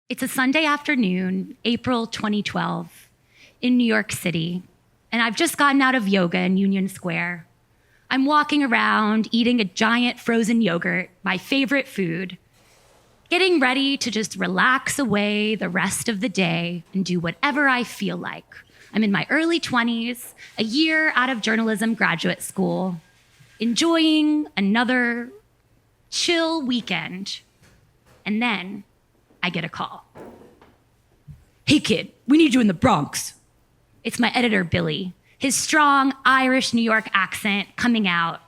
It's a Sunday afternoon, April 2012, in New York City, and I've just gotten out of yoga in Union Square. I'm walking around, eating a giant frozen yogurt, my favorite food, getting ready to just relax away the rest of the day and do whatever I feel like. I'm in my early 20s, a year out of journalism graduate school, enjoying another chill weekend. And then I get a call. "Hey kid, we need you in the Bronx." It's my editor, Billy, his strong Irish New York accent coming out.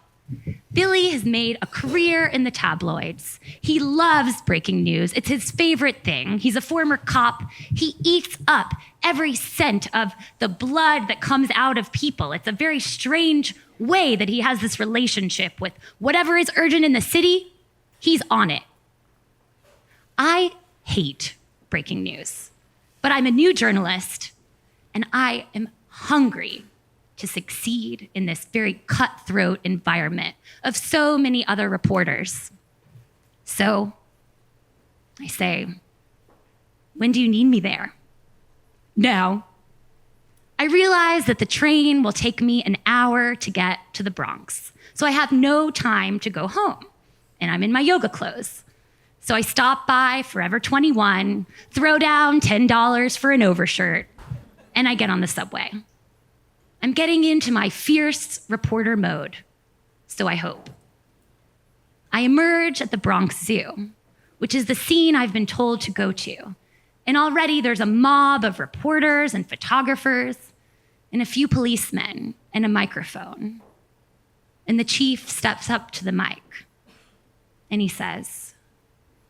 Billy has made a career in the tabloids. He loves breaking news. It's his favorite thing. He's a former cop. He eats up every scent of the blood that comes out of people. It's a very strange way that he has this relationship with whatever is urgent in the city, he's on it. I hate breaking news, but I'm a new journalist and I am hungry to succeed in this very cutthroat environment of so many other reporters. So I say, "When do you need me there?" "Now." I realize that the train will take me an hour to get to the Bronx, so I have no time to go home, and I'm in my yoga clothes. So I stop by Forever 21, throw down $10 for an overshirt, and I get on the subway. I'm getting into my fierce reporter mode, so I hope. I emerge at the Bronx Zoo, which is the scene I've been told to go to. And already there's a mob of reporters and photographers and a few policemen and a microphone. And the chief steps up to the mic and he says,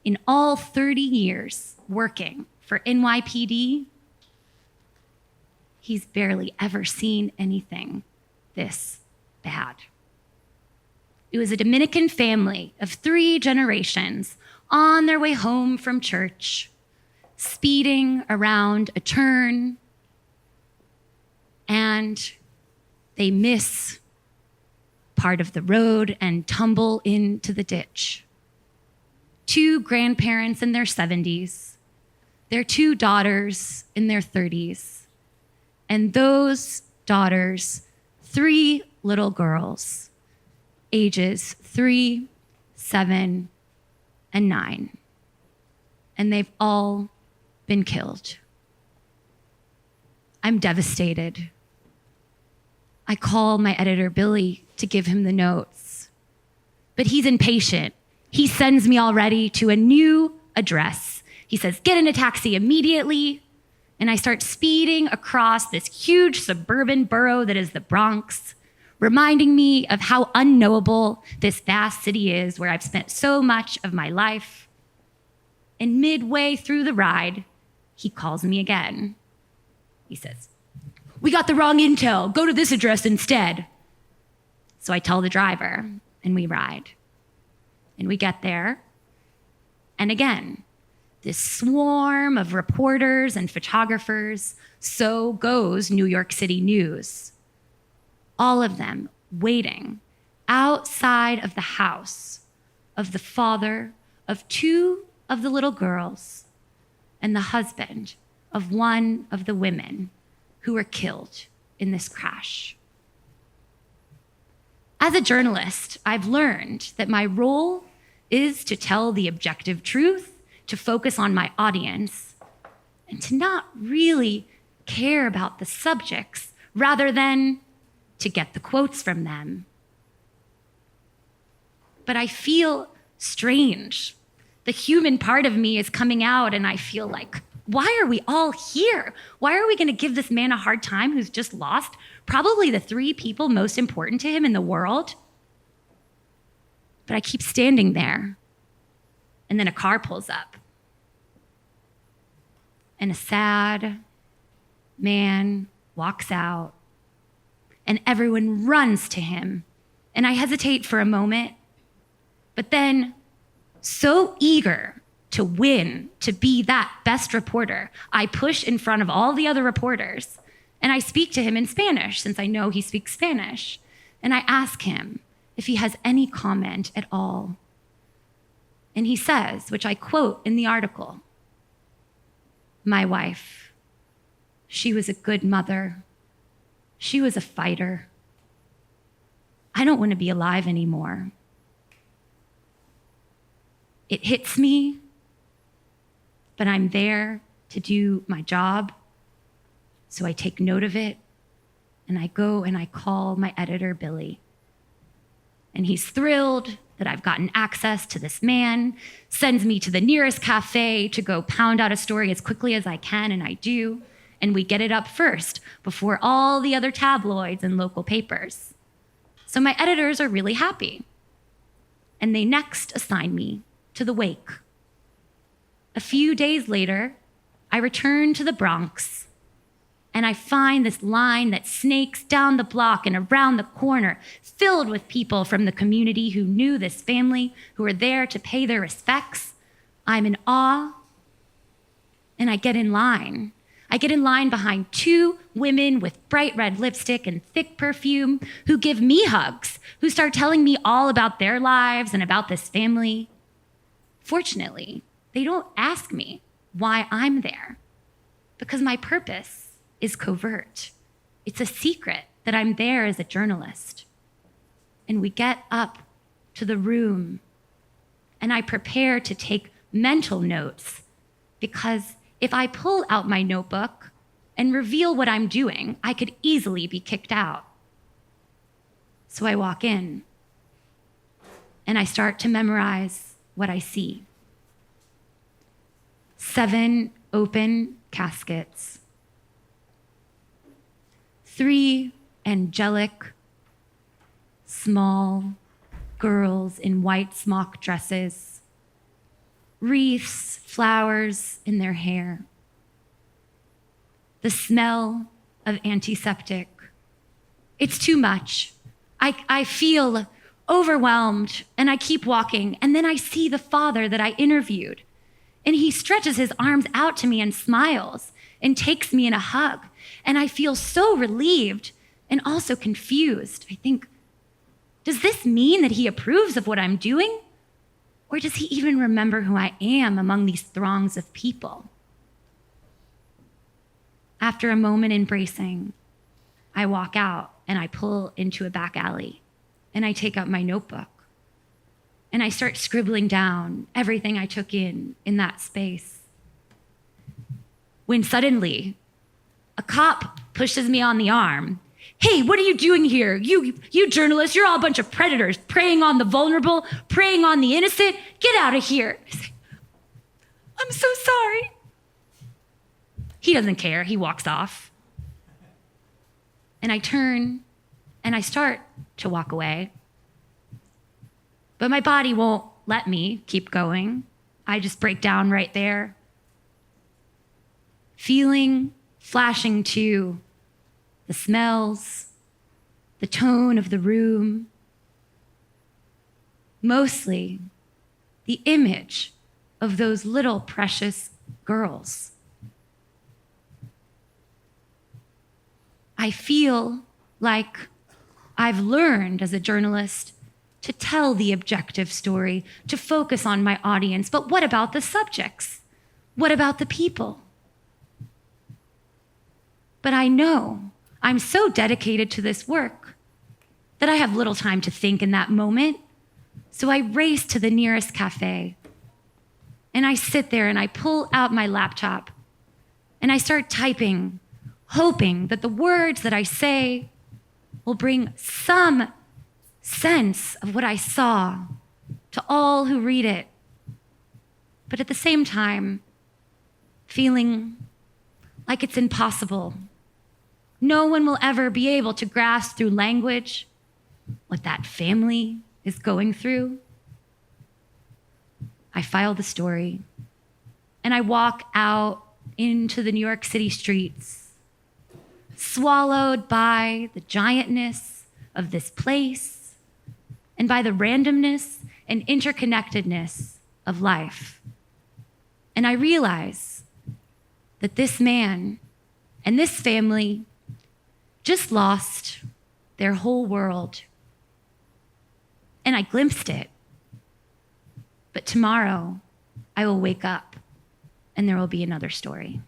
"In all 30 years working for NYPD, he's barely ever seen anything this bad." It was a Dominican family of 3 generations on their way home from church, speeding around a turn, and they miss part of the road and tumble into the ditch. 2 grandparents in their 70s, their 2 daughters in their 30s, and those daughters, 3 little girls, ages 3, 7, and 9. And they've all been killed. I'm devastated. I call my editor, Billy, to give him the notes, but he's impatient. He sends me already to a new address. He says, "Get in a taxi immediately." And I start speeding across this huge suburban borough that is the Bronx, reminding me of how unknowable this vast city is where I've spent so much of my life. And midway through the ride, he calls me again. He says, "We got the wrong intel. Go to this address instead." So I tell the driver and we ride. And we get there, and again, this swarm of reporters and photographers, so goes New York City news. All of them waiting outside of the house of the father of 2 of the little girls and the husband of 1 of the women who were killed in this crash. As a journalist, I've learned that my role is to tell the objective truth, to focus on my audience, and to not really care about the subjects rather than to get the quotes from them. But I feel strange. The human part of me is coming out, and I feel like, why are we all here? Why are we going to give this man a hard time who's just lost probably the 3 people most important to him in the world? But I keep standing there, and then a car pulls up, and a sad man walks out, and everyone runs to him. And I hesitate for a moment, but then, so eager to win, to be that best reporter, I push in front of all the other reporters, and I speak to him in Spanish, since I know he speaks Spanish. And I ask him if he has any comment at all. And he says, which I quote in the article, my wife. She was a good mother. She was a fighter. I don't want to be alive anymore. It hits me, but I'm there to do my job. So I take note of it, and I go and I call my editor, Billy. And he's thrilled that I've gotten access to this man, sends me to the nearest cafe to go pound out a story as quickly as I can, and I do. And we get it up first before all the other tabloids and local papers. So my editors are really happy. And they next assign me to the wake. A few days later, I return to the Bronx, and I find this line that snakes down the block and around the corner, filled with people from the community who knew this family, who were there to pay their respects. I'm in awe, and I get in line. I get in line behind two women with bright red lipstick and thick perfume who give me hugs, who start telling me all about their lives and about this family. Fortunately, they don't ask me why I'm there, because my purpose is covert. It's a secret that I'm there as a journalist. And we get up to the room, and I prepare to take mental notes, because if I pull out my notebook and reveal what I'm doing, I could easily be kicked out. So I walk in, and I start to memorize what I see. 7 open caskets. 3 angelic, small girls in white smock dresses, wreaths, flowers in their hair. The smell of antiseptic. It's too much. I feel overwhelmed, and I keep walking, and then I see the father that I interviewed, and he stretches his arms out to me and smiles and takes me in a hug. And I feel so relieved and also confused. I think, does this mean that he approves of what I'm doing? Or does he even remember who I am among these throngs of people? After a moment embracing, I walk out and I pull into a back alley, and I take out my notebook and I start scribbling down everything I took in that space. When suddenly, a cop pushes me on the arm. Hey, what are you doing here? You journalists, you're all a bunch of predators, preying on the vulnerable, preying on the innocent. Get out of here. I say, I'm so sorry. He doesn't care. He walks off. And I turn and I start to walk away. But my body won't let me keep going. I just break down right there. Feeling flashing to the smells, the tone of the room, mostly the image of those little precious girls. I feel like I've learned as a journalist to tell the objective story, to focus on my audience, but what about the subjects? What about the people? But I know I'm so dedicated to this work that I have little time to think in that moment. So I race to the nearest cafe, and I sit there and I pull out my laptop and I start typing, hoping that the words that I say will bring some sense of what I saw to all who read it. But at the same time, feeling like it's impossible. No one will ever be able to grasp through language what that family is going through. I file the story, and I walk out into the New York City streets, swallowed by the giantness of this place and by the randomness and interconnectedness of life. And I realize that this man and this family just lost their whole world. And I glimpsed it. But tomorrow, I will wake up and there will be another story.